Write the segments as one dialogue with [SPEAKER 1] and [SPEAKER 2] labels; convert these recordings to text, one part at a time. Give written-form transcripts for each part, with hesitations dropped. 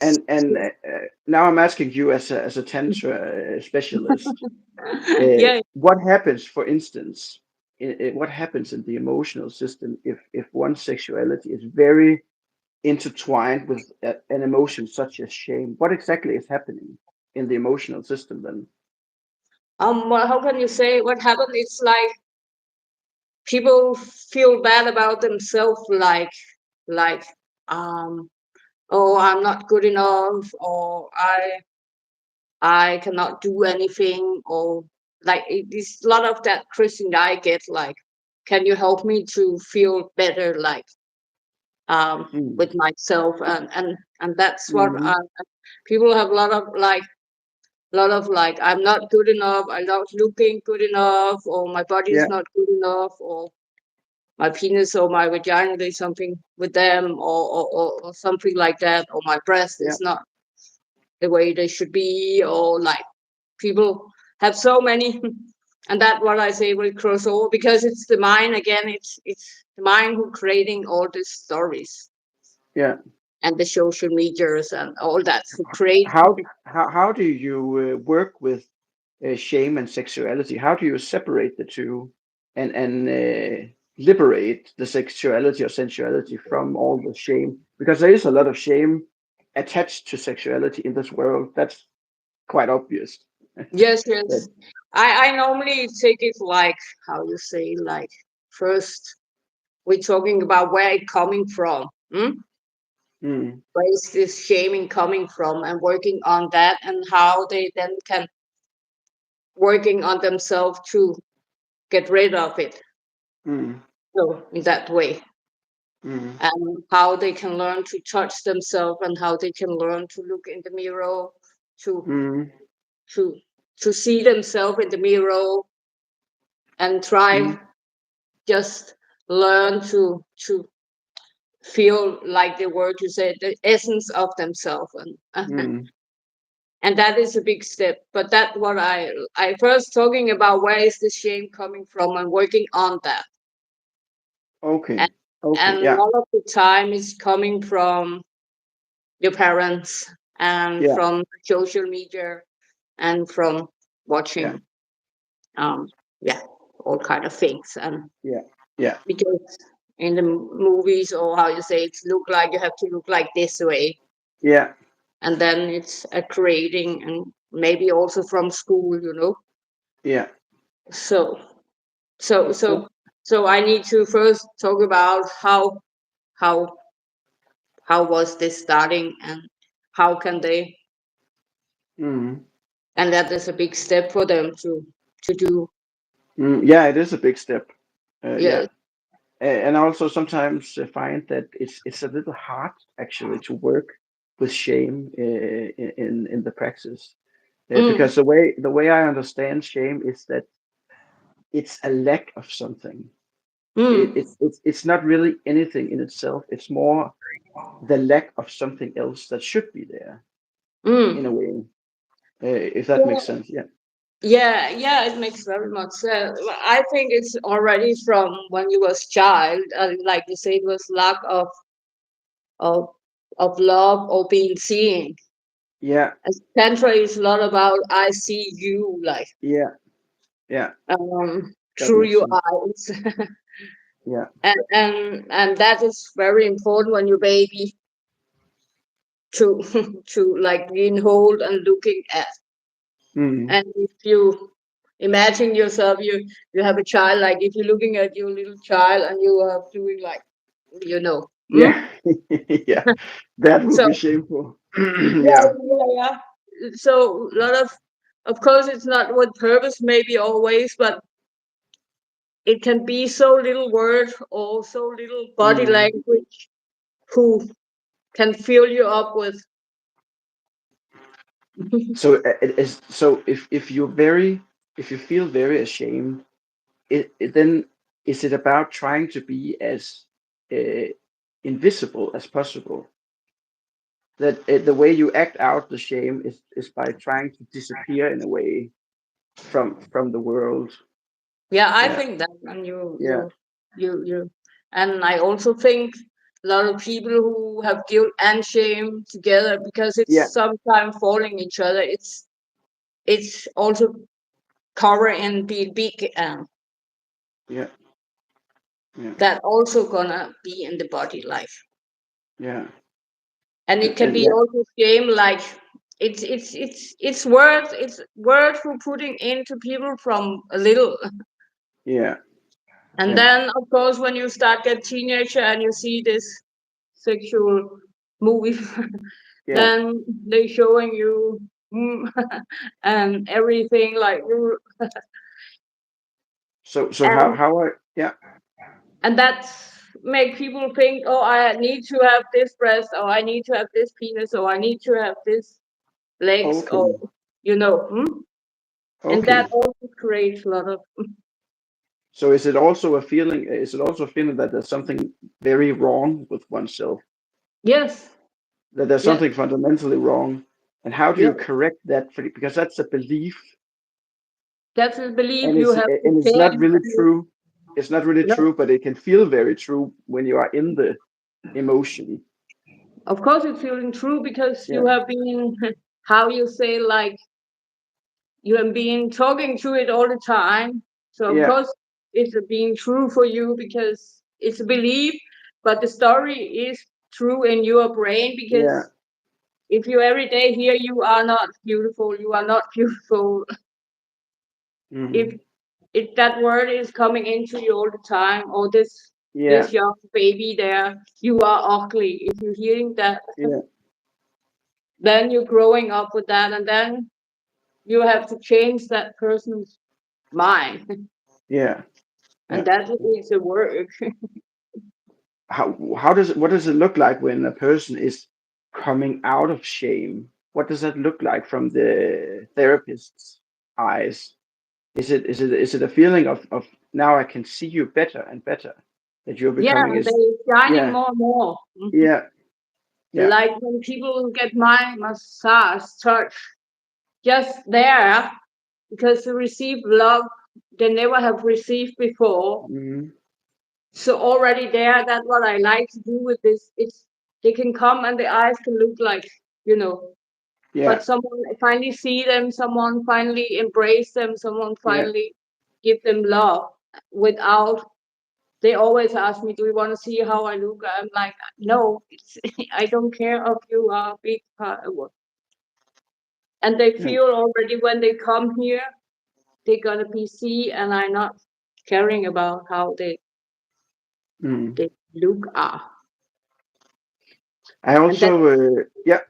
[SPEAKER 1] And now I'm asking you as a tantra specialist,
[SPEAKER 2] Yeah.
[SPEAKER 1] what happens, for instance, what happens in the emotional system if one's sexuality is very intertwined with an emotion such as shame? What exactly is happening in the emotional system then?
[SPEAKER 2] How can you say what happened? It's like people feel bad about themselves, like um, oh, I'm not good enough, or I cannot do anything, or like it's a lot of that question I get, like, can you help me to feel better, like
[SPEAKER 1] Mm,
[SPEAKER 2] with myself, and that's what
[SPEAKER 1] mm,
[SPEAKER 2] people have a lot of like, I'm not good enough, I'm not looking good enough, or my body is
[SPEAKER 1] yeah,
[SPEAKER 2] not good enough, or my penis or my vagina, there's something with them, or something like that, or my breast
[SPEAKER 1] yeah,
[SPEAKER 2] is not the way they should be, or like people have so many. And that what I say will cross over, because it's the mind again, it's the mind who creating all these stories,
[SPEAKER 1] yeah.
[SPEAKER 2] and the social medias and all that who create.
[SPEAKER 1] How do you work with shame and sexuality? How do you separate the two and liberate the sexuality or sensuality from all the shame? Because there is a lot of shame attached to sexuality in this world. That's quite obvious.
[SPEAKER 2] Yes,
[SPEAKER 1] That,
[SPEAKER 2] yes. I normally take it like, how you say, like, first we're talking about where it coming from.
[SPEAKER 1] mm,
[SPEAKER 2] Where is this shaming coming from, and working on that, and how they then can working on themselves to get rid of it.
[SPEAKER 1] mm,
[SPEAKER 2] So in that way,
[SPEAKER 1] mm,
[SPEAKER 2] and how they can learn to touch themselves, and how they can learn to look in the mirror, to
[SPEAKER 1] mm,
[SPEAKER 2] to to see themselves in the mirror, and try
[SPEAKER 1] mm,
[SPEAKER 2] just learn to feel like the word you said, the essence of themselves,
[SPEAKER 1] mm.
[SPEAKER 2] and that is a big step. But that what I first talking about, where is the shame coming from, and working on that, and
[SPEAKER 1] Okay, okay,
[SPEAKER 2] and
[SPEAKER 1] yeah,
[SPEAKER 2] all of the time is coming from your parents, and
[SPEAKER 1] yeah,
[SPEAKER 2] from social media, and from
[SPEAKER 1] yeah,
[SPEAKER 2] watching um yeah, all kind of things. And
[SPEAKER 1] yeah, yeah,
[SPEAKER 2] because in the movies, or how you say, it's look like you have to look like this way,
[SPEAKER 1] yeah,
[SPEAKER 2] and then it's a creating, and maybe also from school,
[SPEAKER 1] yeah.
[SPEAKER 2] so so
[SPEAKER 1] Oh,
[SPEAKER 2] so so I need to first talk about how how was this starting, and how can they,
[SPEAKER 1] mm,
[SPEAKER 2] and that is a big step for them to do.
[SPEAKER 1] yeah, it is a big step. Yeah.
[SPEAKER 2] Yes.
[SPEAKER 1] And I also sometimes find that it's a little hard actually to work with shame in the practice,
[SPEAKER 2] Mm,
[SPEAKER 1] because the way I understand shame is that it's a lack of something.
[SPEAKER 2] mm,
[SPEAKER 1] It's not really anything in itself. It's more the lack of something else that should be there in a
[SPEAKER 2] mm.
[SPEAKER 1] way, if that makes
[SPEAKER 2] Yeah,
[SPEAKER 1] sense. Yeah.
[SPEAKER 2] yeah, it makes very much sense. I think it's already from when you was child, like you say, it was lack of of love, or being seen.
[SPEAKER 1] Yeah.
[SPEAKER 2] As Tantra is a lot about I see you, like
[SPEAKER 1] Yeah. Yeah. That
[SPEAKER 2] through
[SPEAKER 1] makes
[SPEAKER 2] your
[SPEAKER 1] sense.
[SPEAKER 2] eyes.
[SPEAKER 1] Yeah.
[SPEAKER 2] And that is very important when you're baby, to to like being hold and looking at.
[SPEAKER 1] Mm.
[SPEAKER 2] And if you imagine yourself, you have a child, like if you're looking at your little child, and you are doing like, you know mm?
[SPEAKER 1] Yeah. Yeah. That would
[SPEAKER 2] So
[SPEAKER 1] be shameful.
[SPEAKER 2] yeah,
[SPEAKER 1] Yeah.
[SPEAKER 2] yeah. So a lot of course it's not with purpose maybe always, but it can be so little word, or so little body
[SPEAKER 1] Mm.
[SPEAKER 2] language, who can fill you up with.
[SPEAKER 1] So it is, so if you feel very ashamed, then is it about trying to be as uh, invisible as possible? That the way you act out the shame is by trying to disappear in a way from the world.
[SPEAKER 2] Yeah, I
[SPEAKER 1] Yeah.
[SPEAKER 2] think that, and you
[SPEAKER 1] Yeah.
[SPEAKER 2] you you you and I also think a lot of people who have guilt and shame together because
[SPEAKER 1] yeah,
[SPEAKER 2] it's sometimes falling each other. It's also cover and be big, and
[SPEAKER 1] yeah, yeah,
[SPEAKER 2] that also gonna be in the body life.
[SPEAKER 1] yeah,
[SPEAKER 2] And it can
[SPEAKER 1] and
[SPEAKER 2] be
[SPEAKER 1] yeah,
[SPEAKER 2] also shame, like it's word for putting into people from a little.
[SPEAKER 1] yeah,
[SPEAKER 2] And
[SPEAKER 1] yeah,
[SPEAKER 2] then of course when you start get teenager and you see this sexual movie,
[SPEAKER 1] yeah.
[SPEAKER 2] then they showing you and everything like
[SPEAKER 1] So
[SPEAKER 2] and
[SPEAKER 1] how I yeah.
[SPEAKER 2] and that's make people think, oh, I need to have this breast, or I need to have this penis, or I need to have this legs, or
[SPEAKER 1] Okay,
[SPEAKER 2] you know hmm? And that
[SPEAKER 1] okay.
[SPEAKER 2] also creates a lot of
[SPEAKER 1] So is it also a feeling? Is it also a feeling that there's something very wrong with oneself?
[SPEAKER 2] yes,
[SPEAKER 1] That there's
[SPEAKER 2] yes,
[SPEAKER 1] something fundamentally wrong? And how do you
[SPEAKER 2] yes.
[SPEAKER 1] correct that? Because that's a belief,
[SPEAKER 2] That's a belief
[SPEAKER 1] and
[SPEAKER 2] you have to
[SPEAKER 1] it's not
[SPEAKER 2] change.
[SPEAKER 1] really true. It's not really
[SPEAKER 2] No,
[SPEAKER 1] true, but it can feel very true when you are in the emotion.
[SPEAKER 2] of course it's feeling true because
[SPEAKER 1] Yeah,
[SPEAKER 2] you have been how you say, like, you have been talking to it all the time. So of
[SPEAKER 1] yeah,
[SPEAKER 2] course it's being true for you because it's a belief, but the story is true in your brain
[SPEAKER 1] yeah.
[SPEAKER 2] because if you every day hear you are not beautiful, you are not beautiful, if
[SPEAKER 1] Hmm.
[SPEAKER 2] if that word is coming into you all the time, or
[SPEAKER 1] Yeah,
[SPEAKER 2] this young baby there, you are ugly. If you're hearing that,
[SPEAKER 1] yeah,
[SPEAKER 2] then you're growing up with that, and then you have to change that person's mind,
[SPEAKER 1] yeah,
[SPEAKER 2] and
[SPEAKER 1] yeah.
[SPEAKER 2] that is a work.
[SPEAKER 1] How does it, what does it look like when a person is coming out of shame? What does that look like from the therapist's eyes? Is it a feeling of now I can see you better and better, that you're
[SPEAKER 2] Yeah,
[SPEAKER 1] becoming is
[SPEAKER 2] they're shining
[SPEAKER 1] yeah,
[SPEAKER 2] more and more.
[SPEAKER 1] yeah, yeah,
[SPEAKER 2] Like when people get my massage touch, just there because they receive love they never have received before.
[SPEAKER 1] mm,
[SPEAKER 2] So already there, that's what I like to do with this. It's they can come and the eyes can look like, you know,
[SPEAKER 1] yeah,
[SPEAKER 2] but someone finally see them, someone finally embrace them, someone
[SPEAKER 1] yeah,
[SPEAKER 2] finally give them love without. They always ask me, "Do you want to see how I look?" I'm like, "No, it's, I don't care if you are big." And they
[SPEAKER 1] yeah,
[SPEAKER 2] feel already when they come here, they're gonna be see, and I'm not caring about how
[SPEAKER 1] mm.
[SPEAKER 2] they look are,
[SPEAKER 1] I
[SPEAKER 2] and that
[SPEAKER 1] also yeah,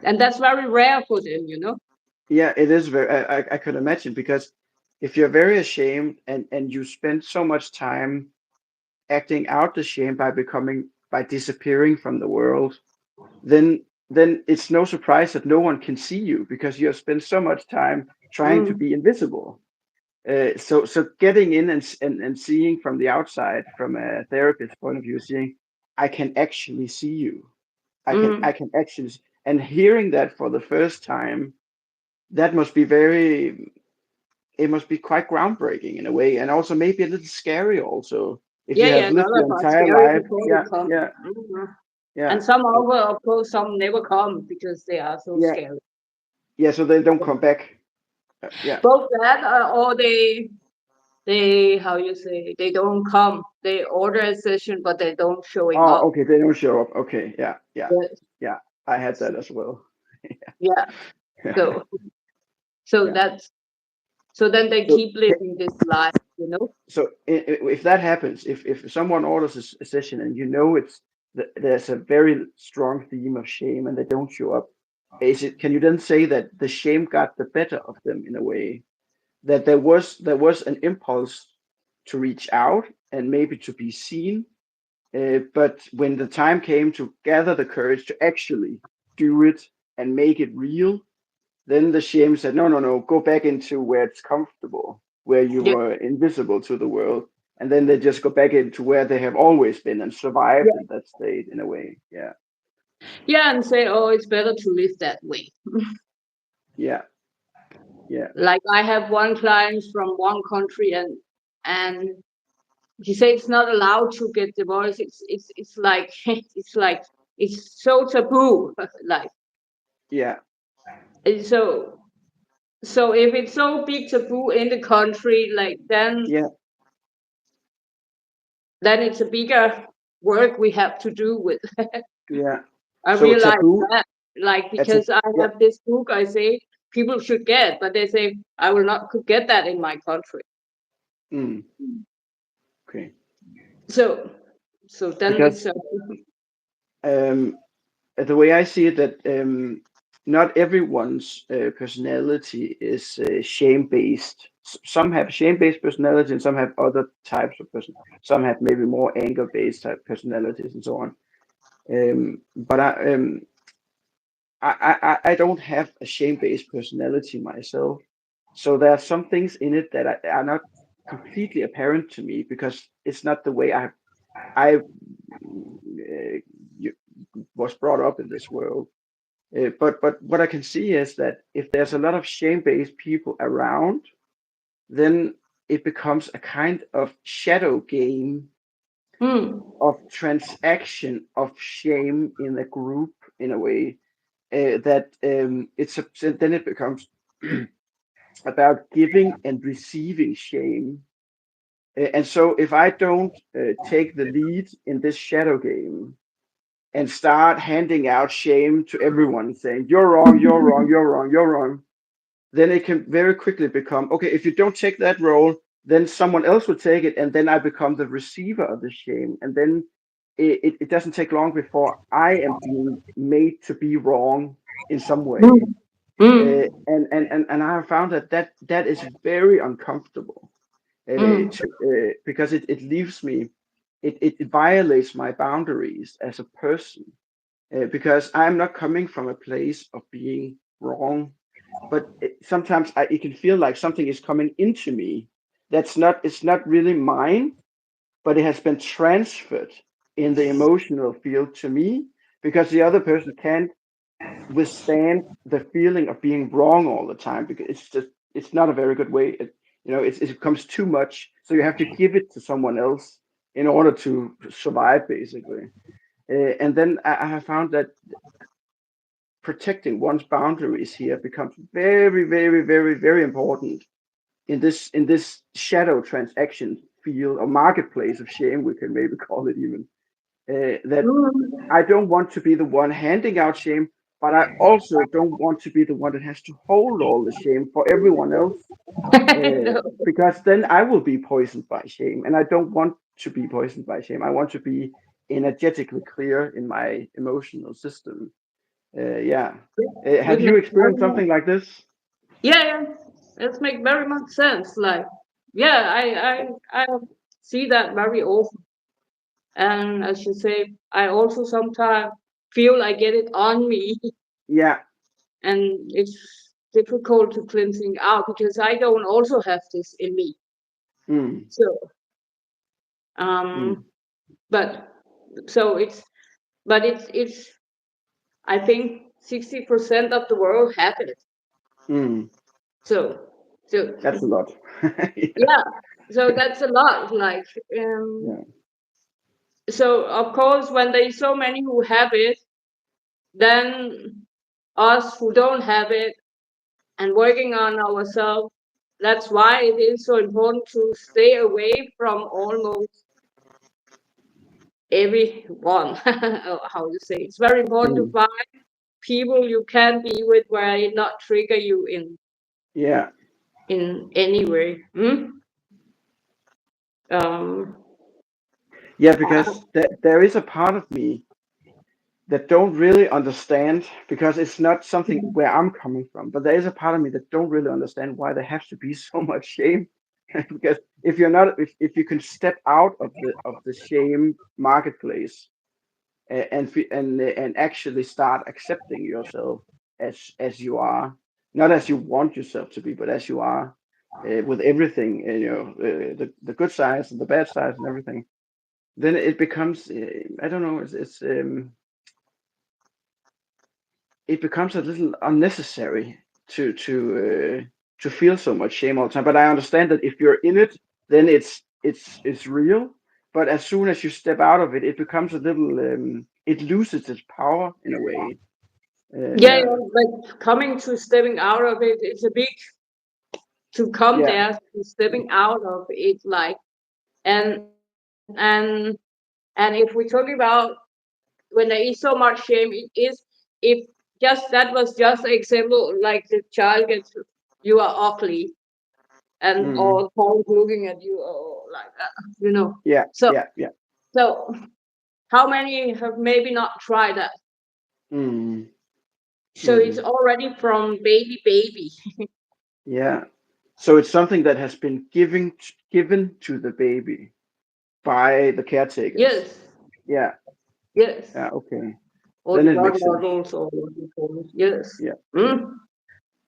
[SPEAKER 2] and that's very rare for them, you know.
[SPEAKER 1] yeah, it is very I could imagine because if you're very ashamed and you spend so much time acting out the shame by becoming by disappearing from the world, then it's no surprise that no one can see you because you have spent so much time trying to
[SPEAKER 2] Mm,
[SPEAKER 1] be invisible. So getting in and seeing from the outside, from a therapist's point of view, seeing I can actually see you. I
[SPEAKER 2] mm.
[SPEAKER 1] can actually and hearing that for the first time, that must be very it must be quite groundbreaking in a way, and also maybe a little scary also if
[SPEAKER 2] Yeah,
[SPEAKER 1] you
[SPEAKER 2] yeah,
[SPEAKER 1] have lived
[SPEAKER 2] none
[SPEAKER 1] your
[SPEAKER 2] of us
[SPEAKER 1] entire
[SPEAKER 2] scary
[SPEAKER 1] life.
[SPEAKER 2] before they
[SPEAKER 1] Yeah,
[SPEAKER 2] come.
[SPEAKER 1] yeah,
[SPEAKER 2] Mhm.
[SPEAKER 1] yeah,
[SPEAKER 2] And some
[SPEAKER 1] uh,
[SPEAKER 2] over, of course, some never come because they are so
[SPEAKER 1] yeah,
[SPEAKER 2] scary.
[SPEAKER 1] yeah. So they don't come back. Yeah.
[SPEAKER 2] Both that, or they how you say, they don't come. They order a session, but they don't showing up.
[SPEAKER 1] Oh, okay. They don't show up. Okay. Yeah, yeah,
[SPEAKER 2] Yes.
[SPEAKER 1] yeah. I had that as well.
[SPEAKER 2] Yeah.
[SPEAKER 1] Yeah,
[SPEAKER 2] So so
[SPEAKER 1] yeah.
[SPEAKER 2] that's so then they
[SPEAKER 1] So
[SPEAKER 2] keep living this life, you know.
[SPEAKER 1] so if that happens, if someone orders a session and you know there's a very strong theme of shame and they don't show up, is it can you then say that the shame got the better of them in a way? That there was an impulse to reach out and maybe to be seen, but when the time came to gather the courage to actually do it and make it real, then the shame said, no, no, no, go back into where it's comfortable, where you
[SPEAKER 2] Yeah.
[SPEAKER 1] were invisible to the world. And then they just go back into where they have always been and survived
[SPEAKER 2] Yeah.
[SPEAKER 1] in that state in a way. Yeah.
[SPEAKER 2] Yeah, and say, oh, it's better to live that way.
[SPEAKER 1] Yeah. Yeah.
[SPEAKER 2] Like I have one client from one country, and he said it's not allowed to get divorced. It's like it's like it's so taboo. Like
[SPEAKER 1] Yeah,
[SPEAKER 2] and so if it's so big taboo in the country, like
[SPEAKER 1] yeah,
[SPEAKER 2] then it's a bigger work we have to do with.
[SPEAKER 1] yeah.
[SPEAKER 2] I
[SPEAKER 1] So
[SPEAKER 2] realize
[SPEAKER 1] taboo,
[SPEAKER 2] that, like,
[SPEAKER 1] it's a
[SPEAKER 2] because I
[SPEAKER 1] yeah.
[SPEAKER 2] have this book, I say people should get, but they say I will not could get that in my country.
[SPEAKER 1] Mm, okay.
[SPEAKER 2] So, so then it's
[SPEAKER 1] Because um, the way I see it, that not everyone's personality is shame based. Some have shame based personality, and some have other types of person. Some have maybe more anger based type personalities, and so on. But I don't have a shame based personality myself, so there are some things in it that are not completely apparent to me because it's not the way I was brought up in this world. But what I can see is that if there's a lot of shame-based people around, then it becomes a kind of shadow game
[SPEAKER 2] hmm,
[SPEAKER 1] of transaction of shame in a group in a way that then it becomes about giving and receiving shame. And so if I don't take the lead in this shadow game and start handing out shame to everyone, saying you're wrong, you're wrong, you're wrong, you're wrong, then it can very quickly become okay. If you don't take that role, then someone else will take it, and then I become the receiver of the shame, and then it doesn't take long before I am being made to be wrong in some
[SPEAKER 2] hmm,
[SPEAKER 1] way.
[SPEAKER 2] hmm,
[SPEAKER 1] And I have found that that is very uncomfortable
[SPEAKER 2] hmm,
[SPEAKER 1] because it leaves me, it violates my boundaries as a person because I'm not coming from a place of being wrong, but sometimes it can feel like something is coming into me that's not, it's not really mine, but it has been transferred in the emotional field to me because the other person can't withstand the feeling of being wrong all the time because it's not a very good way. It becomes too much, so you have to give it to someone else in order to survive, basically. And then I have found that protecting one's boundaries here becomes very, very, very, very important in this shadow transaction field or marketplace of shame, we can maybe call it even. That
[SPEAKER 2] hmm.
[SPEAKER 1] I don't want to be the one handing out shame, but I also don't want to be the one that has to hold all the shame for everyone else,
[SPEAKER 2] No.
[SPEAKER 1] because then I will be poisoned by shame, and I don't want to be poisoned by shame. I want to be energetically clear in my emotional system. Yeah.
[SPEAKER 2] It
[SPEAKER 1] Have you
[SPEAKER 2] makes
[SPEAKER 1] experienced something like this?
[SPEAKER 2] yeah, yeah. It makes very much sense. Like, yeah, I see that very often. And as you say, I also sometimes feel I get it on me,
[SPEAKER 1] Yeah.
[SPEAKER 2] and it's difficult to cleansing out because I don't also have this in me.
[SPEAKER 1] Mm,
[SPEAKER 2] So,
[SPEAKER 1] mm,
[SPEAKER 2] um, but so it's I think 60% of the world have it.
[SPEAKER 1] mm.
[SPEAKER 2] So, so
[SPEAKER 1] That's a lot. Yeah.
[SPEAKER 2] yeah, so that's a lot. Like,
[SPEAKER 1] Yeah.
[SPEAKER 2] so of course, when there's so many who have it, then us who don't have it and working on ourselves. That's why it is so important to stay away from almost everyone. How you say? It's very important to
[SPEAKER 1] Mm,
[SPEAKER 2] find people you can be with where it not trigger you
[SPEAKER 1] yeah.
[SPEAKER 2] in any way. Hmm? Um,
[SPEAKER 1] Yeah, because there is a part of me that don't really understand because it's not something where I'm coming from. But there is a part of me that don't really understand why there has to be so much shame. Because if you're not, if you can step out of the shame marketplace and actually start accepting yourself as you are, not as you want yourself to be, but as you are, with everything, the good sides and the bad sides and everything, then it becomes, I don't know, it becomes a little unnecessary to feel so much shame all the time. But I understand that if you're in it, then it's real, but as soon as you step out of it, it becomes a little it loses its power in a way.
[SPEAKER 2] Yeah,
[SPEAKER 1] Yeah,
[SPEAKER 2] yeah, but coming to stepping out of it, it's a big to come
[SPEAKER 1] yeah,
[SPEAKER 2] there to stepping out of it, like and and if we talk about when there is so much shame, it is if just that was just an example, like the child gets you are ugly and
[SPEAKER 1] mm,
[SPEAKER 2] or parents looking at you or like
[SPEAKER 1] yeah,
[SPEAKER 2] So
[SPEAKER 1] yeah, yeah,
[SPEAKER 2] so how many have maybe not tried that?
[SPEAKER 1] mm,
[SPEAKER 2] So it's
[SPEAKER 1] mm,
[SPEAKER 2] already from baby.
[SPEAKER 1] yeah. So it's something that has been given to the baby by the caretakers.
[SPEAKER 2] Yes,
[SPEAKER 1] Yeah,
[SPEAKER 2] yes.
[SPEAKER 1] yeah, okay.
[SPEAKER 2] Or
[SPEAKER 1] Then
[SPEAKER 2] the
[SPEAKER 1] it makes sense.
[SPEAKER 2] godmothers or what you call it. Yes.
[SPEAKER 1] Yeah, yeah,
[SPEAKER 2] Mm.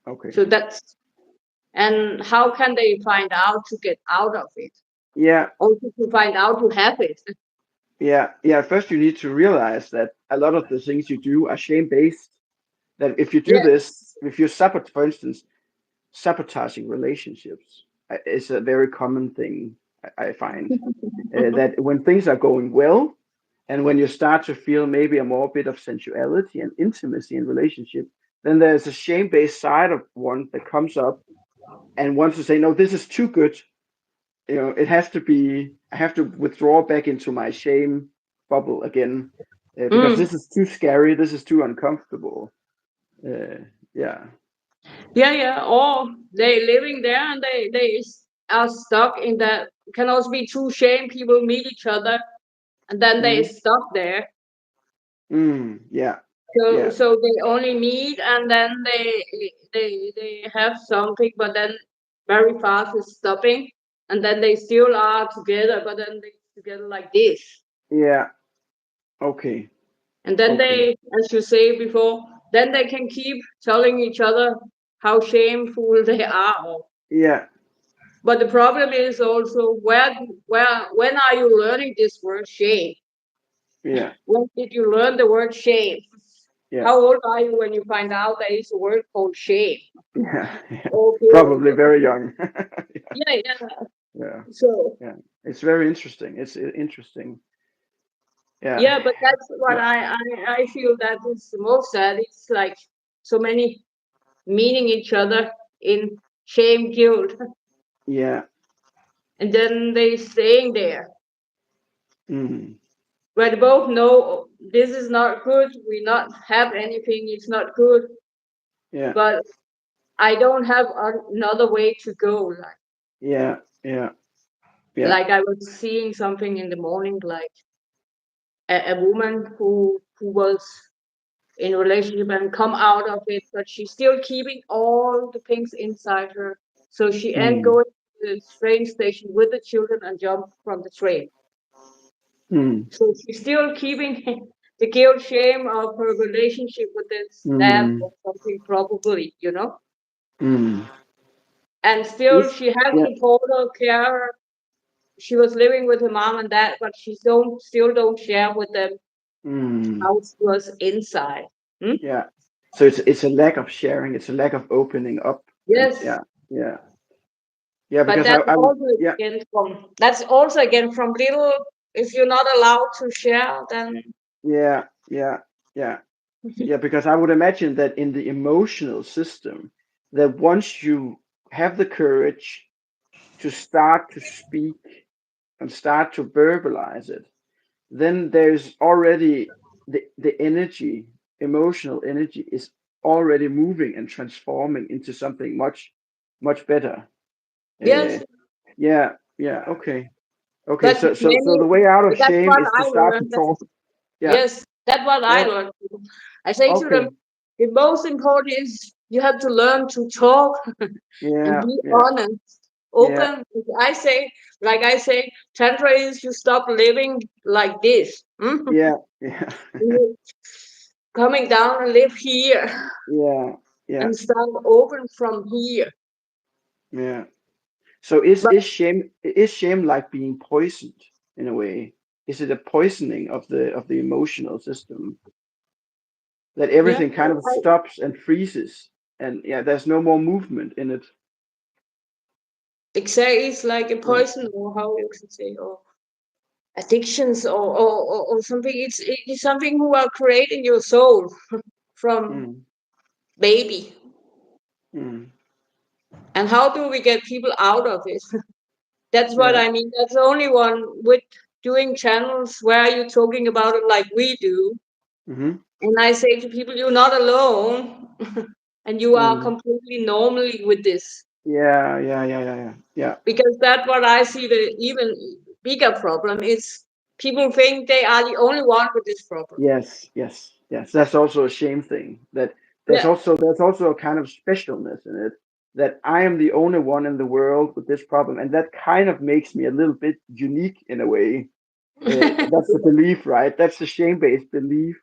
[SPEAKER 1] okay.
[SPEAKER 2] So that's and how can they find out to get out of it?
[SPEAKER 1] Yeah,
[SPEAKER 2] Also to find out to have it.
[SPEAKER 1] yeah, yeah. First, you need to realize that a lot of the things you do are shame based. That if you do
[SPEAKER 2] Yes.
[SPEAKER 1] this, if you sabotage, for instance, sabotaging relationships is a very common thing I find. That when things are going well, and when you start to feel maybe a more bit of sensuality and intimacy in relationship, then there's a shame based side of one that comes up and wants to say, no, this is too good. It has to be. I have to withdraw back into my shame bubble again because
[SPEAKER 2] Mm.
[SPEAKER 1] this is too scary. This is too uncomfortable. Uh, yeah.
[SPEAKER 2] Yeah, yeah. Or they living there and they are stuck in that. Can also be true shame. People meet each other and then they
[SPEAKER 1] Mm,
[SPEAKER 2] stuck there.
[SPEAKER 1] yeah.
[SPEAKER 2] So
[SPEAKER 1] Yeah.
[SPEAKER 2] so they only meet and then they have something, but then very fast it's stopping, and then they still are together, but then they together like this,
[SPEAKER 1] Yeah. Okay.
[SPEAKER 2] and then
[SPEAKER 1] Okay.
[SPEAKER 2] they, as you say before, then they can keep telling each other how shameful they are.
[SPEAKER 1] Yeah.
[SPEAKER 2] But the problem is also where when are you learning this word shame?
[SPEAKER 1] Yeah.
[SPEAKER 2] When did you learn the word shame?
[SPEAKER 1] Yeah.
[SPEAKER 2] How old are you when you find out there is a word called shame?
[SPEAKER 1] Yeah. Yeah.
[SPEAKER 2] Okay.
[SPEAKER 1] Probably very young.
[SPEAKER 2] Yeah, yeah.
[SPEAKER 1] Yeah.
[SPEAKER 2] So
[SPEAKER 1] Yeah. It's very interesting. It's interesting. Yeah.
[SPEAKER 2] yeah, but that's what
[SPEAKER 1] Yeah.
[SPEAKER 2] I feel that is the most sad. It's like so many meeting each other in shame, guilt,
[SPEAKER 1] Yeah.
[SPEAKER 2] and then they staying there.
[SPEAKER 1] Mm.
[SPEAKER 2] But both know, "Oh, this is not good. We not have anything. It's not good.
[SPEAKER 1] Yeah.
[SPEAKER 2] But I don't have another way to go.
[SPEAKER 1] Yeah. Yeah. Yeah.
[SPEAKER 2] Like I was seeing something in the morning, like a woman who was in a relationship and come out of it, but she's still keeping all the things inside her. So she ain't
[SPEAKER 1] Mm.
[SPEAKER 2] going to the train station with the children and jump from the train.
[SPEAKER 1] Mm.
[SPEAKER 2] So she's still keeping the guilt, shame of her relationship with this dad
[SPEAKER 1] Mm.
[SPEAKER 2] or something, probably.
[SPEAKER 1] Mm.
[SPEAKER 2] And still
[SPEAKER 1] Is
[SPEAKER 2] she has
[SPEAKER 1] yeah.
[SPEAKER 2] supporter, care. She was living with her mom and dad, but she don't still don't share with them
[SPEAKER 1] Mm.
[SPEAKER 2] how she was inside. Hmm?
[SPEAKER 1] Yeah. So it's a lack of sharing. It's a lack of opening up. And
[SPEAKER 2] Yes,
[SPEAKER 1] yeah. Yeah. Yeah.
[SPEAKER 2] but
[SPEAKER 1] Because I would. Yeah.
[SPEAKER 2] that's also again from little. If you're not allowed to share, then
[SPEAKER 1] Yeah. Yeah. Yeah. Yeah, because I would imagine that in the emotional system, that once you have the courage to start to speak and start to verbalize it, then there's already the energy, emotional energy is already moving and transforming into something much, much better. Uh,
[SPEAKER 2] yes,
[SPEAKER 1] yeah, yeah, okay. Okay,
[SPEAKER 2] but
[SPEAKER 1] so
[SPEAKER 2] many.
[SPEAKER 1] the way out of
[SPEAKER 2] That's
[SPEAKER 1] shame
[SPEAKER 2] what
[SPEAKER 1] is to
[SPEAKER 2] I
[SPEAKER 1] start to
[SPEAKER 2] learned.
[SPEAKER 1] talk. Yeah,
[SPEAKER 2] Yes, that's what I
[SPEAKER 1] yeah,
[SPEAKER 2] learned. I say to them,
[SPEAKER 1] okay.
[SPEAKER 2] the most important is you have to learn to talk and
[SPEAKER 1] Yeah,
[SPEAKER 2] be
[SPEAKER 1] yeah,
[SPEAKER 2] honest,
[SPEAKER 1] yeah,
[SPEAKER 2] open. Like I say, Tantra is you stop living like this.
[SPEAKER 1] yeah, yeah.
[SPEAKER 2] You coming down and live here
[SPEAKER 1] Yeah, yeah,
[SPEAKER 2] and start open from here.
[SPEAKER 1] yeah. So is
[SPEAKER 2] But
[SPEAKER 1] shame like being poisoned in a way? Is it a poisoning of the emotional system that
[SPEAKER 2] yeah,
[SPEAKER 1] everything kind of stops and freezes and yeah, there's no more movement in it.
[SPEAKER 2] exactly, it's like a
[SPEAKER 1] Yeah.
[SPEAKER 2] poison, or how you can say, or addictions, or something. It's something who are creating your soul from
[SPEAKER 1] Mm,
[SPEAKER 2] baby.
[SPEAKER 1] mm,
[SPEAKER 2] And how do we get people out of it? That's what
[SPEAKER 1] yeah.
[SPEAKER 2] I mean. That's the only one with doing channels where you're talking about it like we do.
[SPEAKER 1] Mm-hmm.
[SPEAKER 2] And I say to people, you're not alone, and you are
[SPEAKER 1] Mm.
[SPEAKER 2] completely normally with this.
[SPEAKER 1] Yeah, yeah, yeah, yeah, yeah. Yeah.
[SPEAKER 2] Because that's what I see the even bigger problem is people think they are the only one with this problem.
[SPEAKER 1] Yes, yes, yes. That's also a shame thing. That
[SPEAKER 2] Yeah.
[SPEAKER 1] there's also a kind of specialness in it. That I am the only one in the world with this problem, and that kind of makes me a little bit unique in a way. That's the belief, right? That's the shame-based belief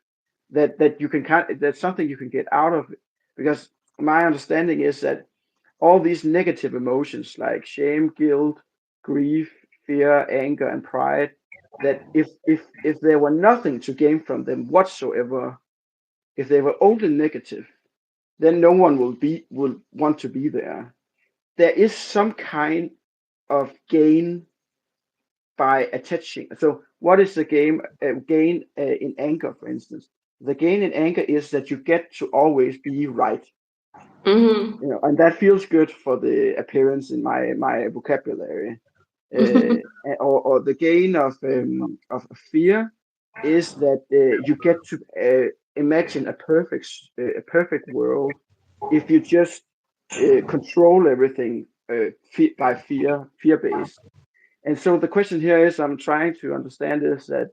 [SPEAKER 1] that you can kind that's something you can get out of it. Because my understanding is that all these negative emotions like shame, guilt, grief, fear, anger, and pride, that if there were nothing to gain from them whatsoever, if they were only negative, then no one will want to be there. There is some kind of gain by attaching. So, what is the gain in anger, for instance? The gain in anger is that you get to always be right,
[SPEAKER 2] Hmm.
[SPEAKER 1] and that feels good for the appearance in my vocabulary. Or the gain of fear is that you get to imagine a perfect world if you just control everything by fear based. And so the question here is, I'm trying to understand is that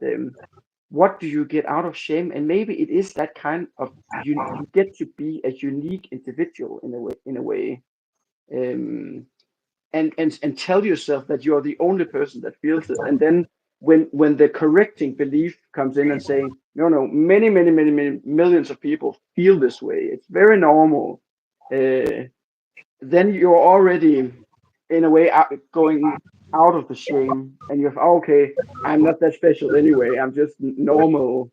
[SPEAKER 1] what do you get out of shame? And maybe it is that kind of you get to be a unique individual in a way. Um, and tell yourself that you're the only person that feels it. And then when the correcting belief comes in and saying, no, many millions of people feel this way. It's very normal. Uh, then you're already in a way going out of the shame, and you're okay. I'm not that special anyway. I'm just normal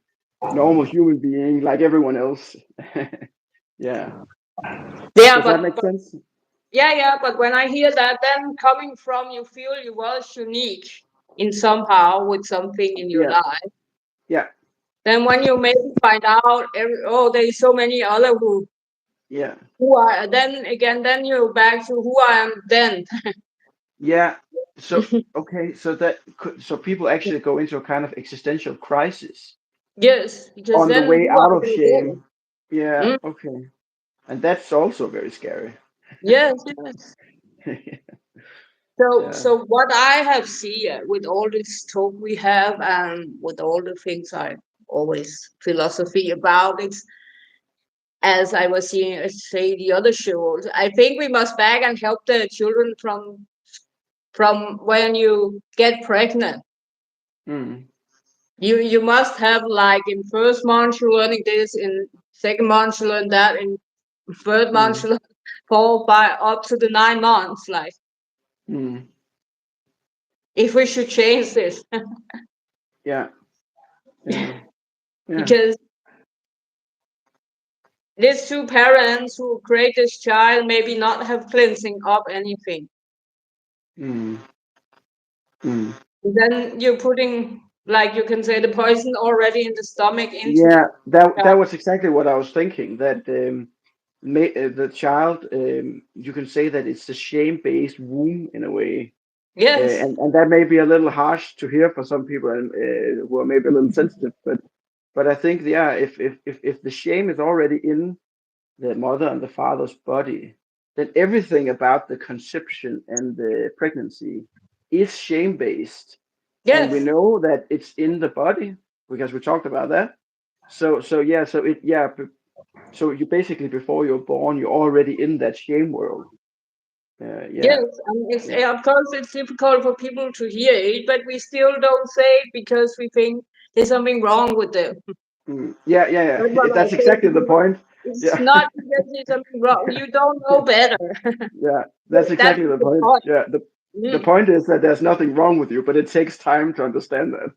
[SPEAKER 1] human being like everyone else. Yeah.
[SPEAKER 2] Yeah,
[SPEAKER 1] Does that make sense?
[SPEAKER 2] yeah, but when I hear that, then coming from you feel you was unique in somehow with something in your
[SPEAKER 1] Yeah.
[SPEAKER 2] life.
[SPEAKER 1] Yeah.
[SPEAKER 2] Then when you maybe find out, oh, there's so many other
[SPEAKER 1] Yeah.
[SPEAKER 2] who are. Then again, then you're back to who I am. Then
[SPEAKER 1] Yeah. So okay, so people actually go into a kind of existential crisis
[SPEAKER 2] yes, because
[SPEAKER 1] on the
[SPEAKER 2] then
[SPEAKER 1] way
[SPEAKER 2] who
[SPEAKER 1] out
[SPEAKER 2] are
[SPEAKER 1] of
[SPEAKER 2] they then?
[SPEAKER 1] shame. Yeah,
[SPEAKER 2] Mm,
[SPEAKER 1] okay. And that's also very scary.
[SPEAKER 2] yes, yes. So,
[SPEAKER 1] Yeah.
[SPEAKER 2] so what I have seen with all this talk we have and with all the things I always philosophy about, it's as I was seeing say the other shows. I think we must back and help the children from when you get pregnant.
[SPEAKER 1] Mm,
[SPEAKER 2] You must have like in first month you're learning this, in second month you learn that, in third month
[SPEAKER 1] mm,
[SPEAKER 2] you learn 4, 5 up to the 9 months. Like
[SPEAKER 1] mm.
[SPEAKER 2] if we should change this,
[SPEAKER 1] Yeah. Yeah. Yeah.
[SPEAKER 2] because these two parents who create this child maybe not have cleansing up anything.
[SPEAKER 1] Mm, mm.
[SPEAKER 2] Then you're putting, like you can say, the poison already in the stomach into the
[SPEAKER 1] Yeah, that
[SPEAKER 2] child.
[SPEAKER 1] was exactly what I was thinking. That the child, you can say that it's a shame-based womb in a way.
[SPEAKER 2] Yes,
[SPEAKER 1] And that may be a little harsh to hear for some people and who are maybe a little sensitive, but I think, yeah, if the shame is already in the mother and the father's body, then everything about the conception and the pregnancy is shame based, and we
[SPEAKER 2] yes,
[SPEAKER 1] know that it's in the body because we talked about that. So yeah, so you basically, before you're born, you're already in that shame world. Yeah,
[SPEAKER 2] yes. And it's,
[SPEAKER 1] yeah.
[SPEAKER 2] of course, it's difficult for people to hear it, but we still don't say it because we think there's something wrong with them.
[SPEAKER 1] Yeah, yeah,
[SPEAKER 2] That's
[SPEAKER 1] yeah.
[SPEAKER 2] what I
[SPEAKER 1] That's
[SPEAKER 2] say to
[SPEAKER 1] exactly the
[SPEAKER 2] people.
[SPEAKER 1] point.
[SPEAKER 2] It's
[SPEAKER 1] Yeah,
[SPEAKER 2] not because there's something wrong. You don't know better.
[SPEAKER 1] yeah. That's
[SPEAKER 2] That's
[SPEAKER 1] exactly the
[SPEAKER 2] the
[SPEAKER 1] point.
[SPEAKER 2] point.
[SPEAKER 1] Yeah, the
[SPEAKER 2] Mm.
[SPEAKER 1] point is that there's nothing wrong with you, but it takes time to understand that.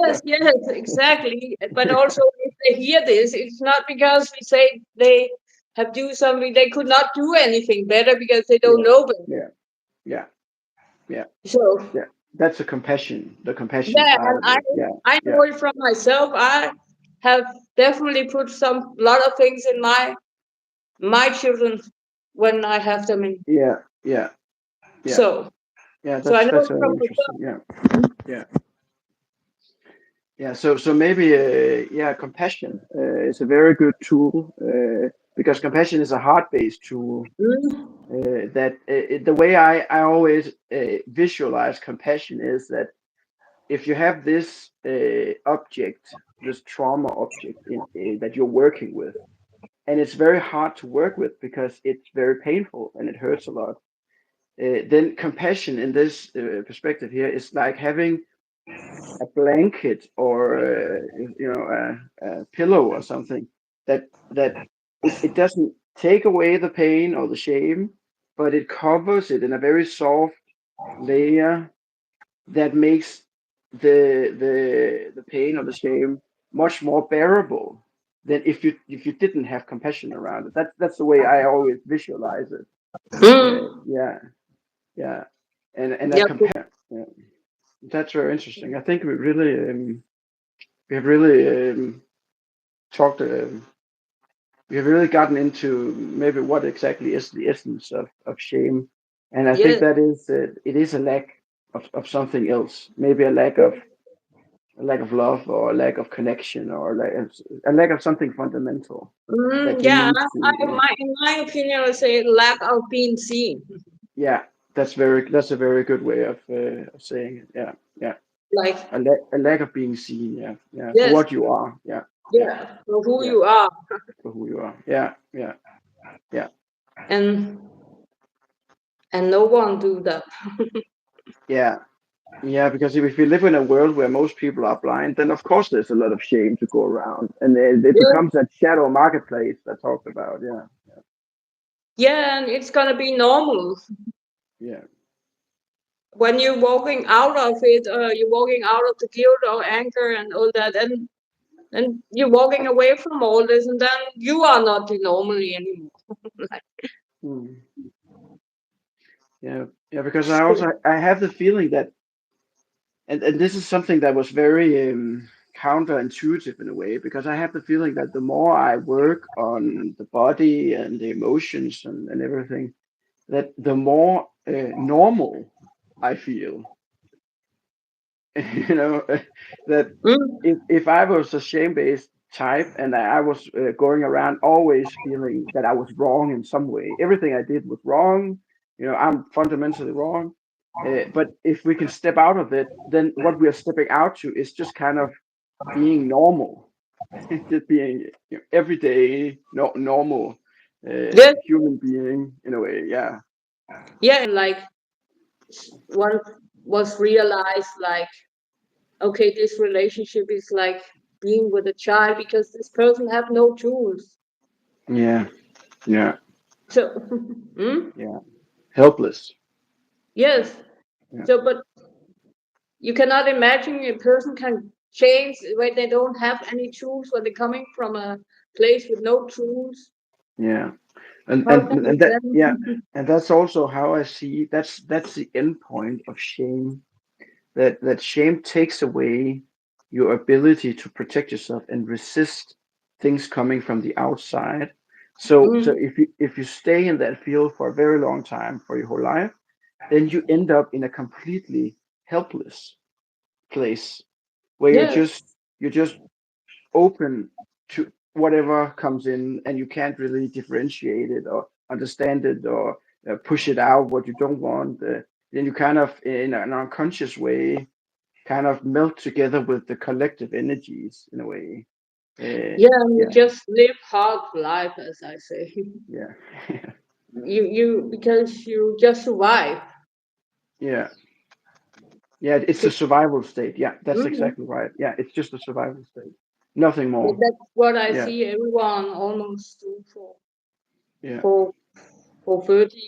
[SPEAKER 1] Yeah,
[SPEAKER 2] Yes, yes, exactly. But also, if they hear this, it's not because we say they have do something. They could not do anything better because they don't
[SPEAKER 1] yeah,
[SPEAKER 2] know better.
[SPEAKER 1] yeah, yeah. yeah,
[SPEAKER 2] So
[SPEAKER 1] yeah. That's a compassion, the compassion
[SPEAKER 2] yeah,
[SPEAKER 1] part
[SPEAKER 2] and
[SPEAKER 1] of it. Yeah,
[SPEAKER 2] I
[SPEAKER 1] yeah,
[SPEAKER 2] know it from myself. I have definitely put some lot of things in my children when I have them in.
[SPEAKER 1] yeah, yeah, yeah,
[SPEAKER 2] So
[SPEAKER 1] yeah.
[SPEAKER 2] so I know
[SPEAKER 1] That's
[SPEAKER 2] it
[SPEAKER 1] very
[SPEAKER 2] from myself.
[SPEAKER 1] interesting. Yeah, yeah, yeah. So maybe yeah, compassion is a very good tool because compassion is a heart-based tool.
[SPEAKER 2] Mm,
[SPEAKER 1] That the way I always visualize compassion is that if you have this object, this trauma object that you're working with, and it's very hard to work with because it's very painful and it hurts a lot, then compassion in this perspective here is like having a blanket or a pillow or something that it doesn't take away the pain or the shame, but it covers it in a very soft layer that makes the pain or the shame much more bearable than if you didn't have compassion around it. That's the way I always visualize it.
[SPEAKER 2] mm,
[SPEAKER 1] Yeah, yeah, and
[SPEAKER 2] yeah,
[SPEAKER 1] that compare. Yeah, that's very interesting. I think we have really talked. We have really gotten into maybe what exactly is the essence of shame, and I think
[SPEAKER 2] yes,
[SPEAKER 1] that is it is a lack of something else. Maybe a lack of love or a lack of connection or a lack of something fundamental that you
[SPEAKER 2] yeah.
[SPEAKER 1] need to.
[SPEAKER 2] In my opinion, I say lack of being seen.
[SPEAKER 1] Yeah, that's a very good way of saying it. Yeah, yeah.
[SPEAKER 2] Like
[SPEAKER 1] A lack of being seen. Yeah, yeah. For
[SPEAKER 2] yes,
[SPEAKER 1] what you are. Yeah, yeah,
[SPEAKER 2] yeah, for who
[SPEAKER 1] yeah.
[SPEAKER 2] you are,
[SPEAKER 1] For who you are. Yeah, yeah, yeah,
[SPEAKER 2] and no one do that.
[SPEAKER 1] yeah. Yeah, because if we live in a world where most people are blind, then of course there's a lot of shame to go around, and it
[SPEAKER 2] Yeah,
[SPEAKER 1] becomes that shadow marketplace I talked about. Yeah,
[SPEAKER 2] yeah, and it's gonna be normal
[SPEAKER 1] yeah,
[SPEAKER 2] when you're walking out of it. You're walking out of the guilt or anger and all that, and you're walking away from all this, and then you are not the normally anymore. Like,
[SPEAKER 1] mm, yeah, yeah. Because I have the feeling that, and this is something that was very counterintuitive in a way, because I have the feeling that the more I work on the body and the emotions and everything, that the more normal I feel. You know, that
[SPEAKER 2] mm,
[SPEAKER 1] if I was a shame-based type and I was going around always feeling that I was wrong in some way, everything I did was wrong, you know, I'm fundamentally wrong. But if we can step out of it, then what we are stepping out to is just kind of being normal, just being, you know, everyday, normal
[SPEAKER 2] yes,
[SPEAKER 1] human being in a way. Yeah,
[SPEAKER 2] yeah, and like one was realized, like, okay, this relationship is like being with a child because this person have no tools.
[SPEAKER 1] yeah, yeah,
[SPEAKER 2] So, mm,
[SPEAKER 1] yeah. Helpless. Yeah,
[SPEAKER 2] yes.
[SPEAKER 1] yeah,
[SPEAKER 2] So, but you cannot imagine a person can change when they don't have any tools, when they're coming from a place with no tools.
[SPEAKER 1] yeah. and
[SPEAKER 2] How
[SPEAKER 1] and
[SPEAKER 2] can
[SPEAKER 1] and
[SPEAKER 2] you
[SPEAKER 1] that yeah,
[SPEAKER 2] then?
[SPEAKER 1] and that's also how I see that's the end point of shame. That shame takes away your ability to protect yourself and resist things coming from the outside. So
[SPEAKER 2] Mm,
[SPEAKER 1] if you stay in that field for a very long time, for your whole life, then you end up in a completely helpless place where
[SPEAKER 2] yes,
[SPEAKER 1] you're just open to whatever comes in, and you can't really differentiate it or understand it or push it out what you don't want. Then you kind of, in an unconscious way, kind of melt together with the collective energies in a way.
[SPEAKER 2] yeah, and you
[SPEAKER 1] Yeah,
[SPEAKER 2] just live hard life, as I say.
[SPEAKER 1] yeah,
[SPEAKER 2] You because you just survive.
[SPEAKER 1] yeah, yeah. It's a
[SPEAKER 2] So,
[SPEAKER 1] survival state. Yeah, that's
[SPEAKER 2] mm,
[SPEAKER 1] exactly right. Yeah, it's just a survival state, nothing
[SPEAKER 2] yeah,
[SPEAKER 1] more.
[SPEAKER 2] that's what I
[SPEAKER 1] Yeah,
[SPEAKER 2] see everyone almost do
[SPEAKER 1] yeah.
[SPEAKER 2] for for 30